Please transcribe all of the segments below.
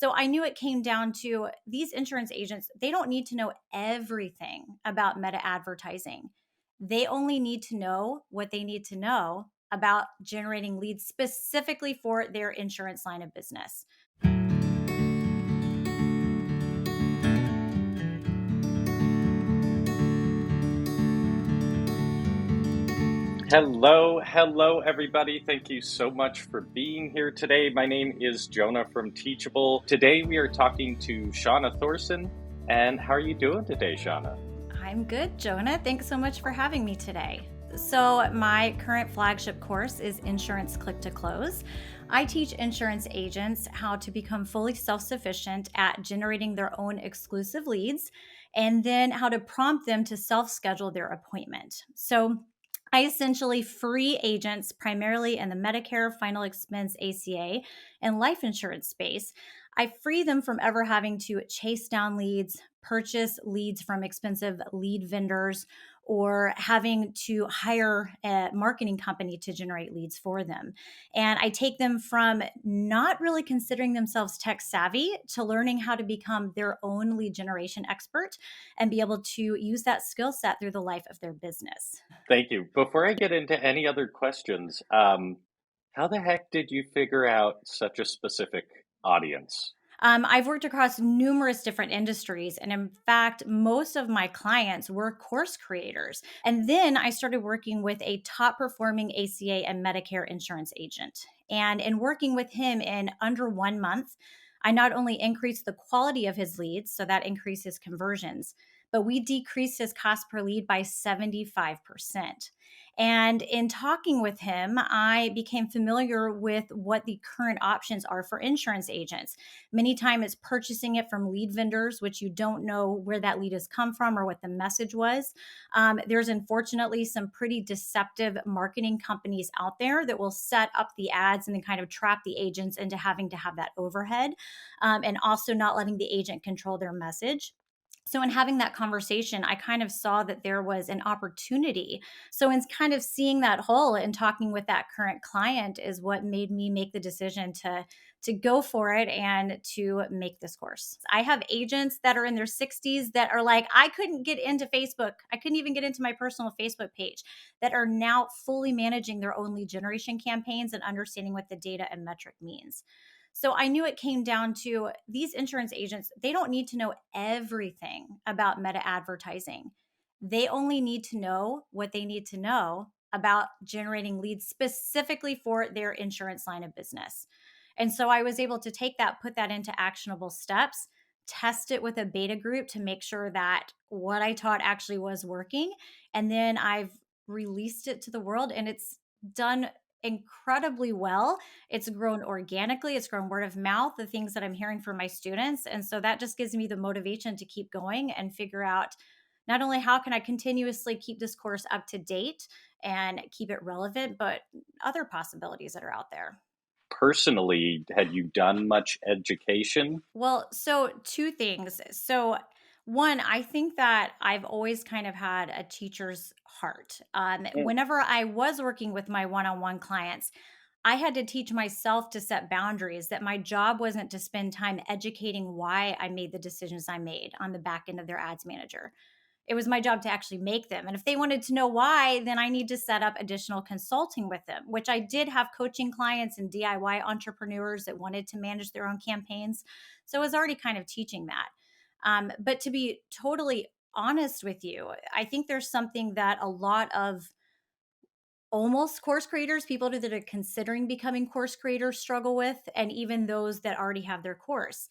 So I knew it came down to these insurance agents, they don't need to know everything about meta advertising. They only need to know what they need to know about generating leads specifically for their insurance line of business. Hello, everybody. Thank you so much for being here today. My name is Jonah from Teachable. Today we are talking to Shauna Thoresen. And how are you doing today, Shauna? I'm good, Jonah. Thanks so much for having me today. So, my current flagship course is Insurance Click to Close. I teach insurance agents how to become fully self sufficient at generating their own exclusive leads and then how to prompt them to self schedule their appointment. So, I essentially free agents primarily in the Medicare, final expense, ACA, and life insurance space. I free them from ever having to chase down leads, purchase leads from expensive lead vendors, or having to hire a marketing company to generate leads for them. And I take them from not really considering themselves tech savvy to learning how to become their own lead generation expert and be able to use that skill set through the life of their business. Thank you. Before I get into any other questions, how the heck did you figure out such a specific audience? I've worked across numerous different industries. And in fact, most of my clients were course creators. And then I started working with a top performing ACA and Medicare insurance agent. And in working with him in under 1 month, I not only increased the quality of his leads, so that increases conversions, but we decreased his cost per lead by 75%. And in talking with him, I became familiar with what the current options are for insurance agents. Many times it's purchasing it from lead vendors, which you don't know where that lead has come from or what the message was. There's unfortunately some pretty deceptive marketing companies out there that will set up the ads and then kind of trap the agents into having to have that overhead, and also not letting the agent control their message. So, in having that conversation, I kind of saw that there was an opportunity. So, in kind of seeing that hole and talking with that current client is what made me make the decision to go for it and to make this course. I have agents that are in their 60s that are like, I couldn't get into Facebook. I couldn't even get into my personal Facebook page, that are now fully managing their own lead generation campaigns and understanding what the data and metric means. So I knew it came down to these insurance agents, they don't need to know everything about meta advertising. They only need to know what they need to know about generating leads specifically for their insurance line of business. And so I was able to take that, put that into actionable steps, test it with a beta group to make sure that what I taught actually was working. And then I've released it to the world and it's done incredibly well. It's grown organically, it's grown word of mouth, the things that I'm hearing from my students. And so that just gives me the motivation to keep going and figure out not only how can I continuously keep this course up to date and keep it relevant, but other possibilities that are out there. Personally, had you done much education? Well, so two things. So, one, I think that I've always kind of had a teacher's heart. Mm. Whenever I was working with my one on one clients, I had to teach myself to set boundaries, that my job wasn't to spend time educating why I made the decisions I made on the back end of their ads manager. It was my job to actually make them. And if they wanted to know why, then I need to set up additional consulting with them, which I did have coaching clients and DIY entrepreneurs that wanted to manage their own campaigns. So I was already kind of teaching that. But to be totally honest with you, I think there's something that a lot of almost course creators, people that are considering becoming course creators, struggle with, and even those that already have their course.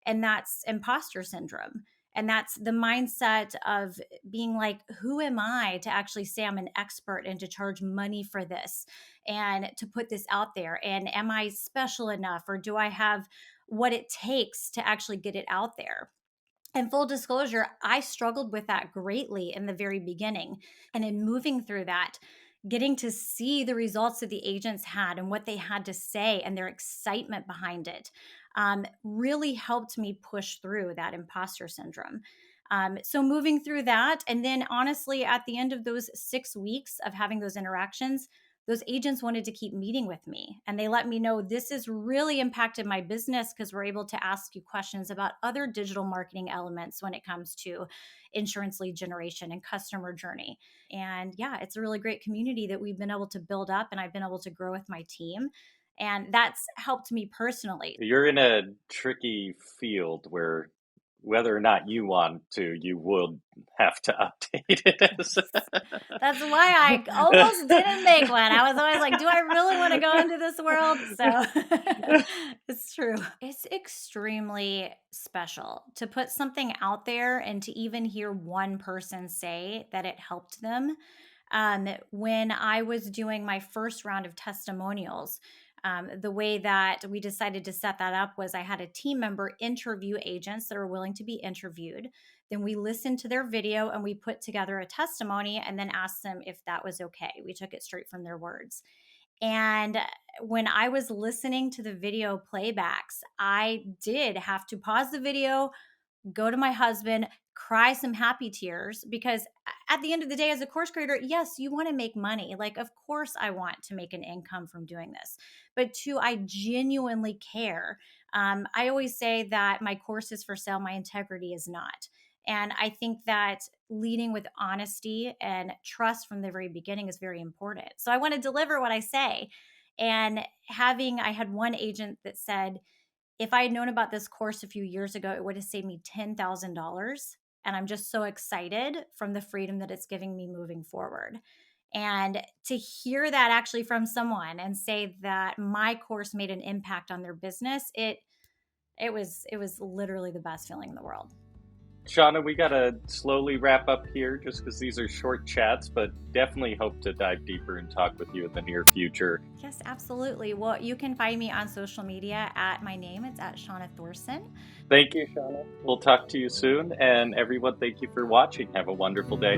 And that's imposter syndrome. And that's the mindset of being like, who am I to actually say I'm an expert and to charge money for this and to put this out there? And am I special enough or do I have what it takes to actually get it out there? And full disclosure, I struggled with that greatly in the very beginning. And in moving through that, getting to see the results that the agents had and what they had to say and their excitement behind it, really helped me push through that imposter syndrome. So moving through that, and then honestly, at the end of those 6 weeks of having those interactions, those agents wanted to keep meeting with me. And they let me know this has really impacted my business because we're able to ask you questions about other digital marketing elements when it comes to insurance lead generation and customer journey. And yeah, it's a really great community that we've been able to build up and I've been able to grow with my team. And that's helped me personally. You're in a tricky field where whether or not you want to, you would have to update it as That's why I almost didn't make one. I was always like, do I really want to go into this world? So it's true. It's extremely special to put something out there and to even hear one person say that it helped them. When I was doing my first round of testimonials, the way that we decided to set that up was I had a team member interview agents that are willing to be interviewed. Then we listened to their video and we put together a testimony and then asked them if that was okay. We took it straight from their words. And when I was listening to the video playbacks, I did have to pause the video, go to my husband, cry some happy tears because at the end of the day, as a course creator, yes, you want to make money. Like, of course, I want to make an income from doing this, but two, I genuinely care. I always say that my course is for sale, my integrity is not. And I think that leading with honesty and trust from the very beginning is very important. So I want to deliver what I say. And I had one agent that said, if I had known about this course a few years ago, it would have saved me $10,000. And I'm just so excited from the freedom that it's giving me moving forward. And to hear that actually from someone and say that my course made an impact on their business, it was literally the best feeling in the world. Shauna, we got to slowly wrap up here just because these are short chats, but definitely hope to dive deeper and talk with you in the near future. Yes, absolutely. Well, you can find me on social media at my name. It's at Shauna Thoresen. Thank you, Shauna. We'll talk to you soon. And everyone, thank you for watching. Have a wonderful day.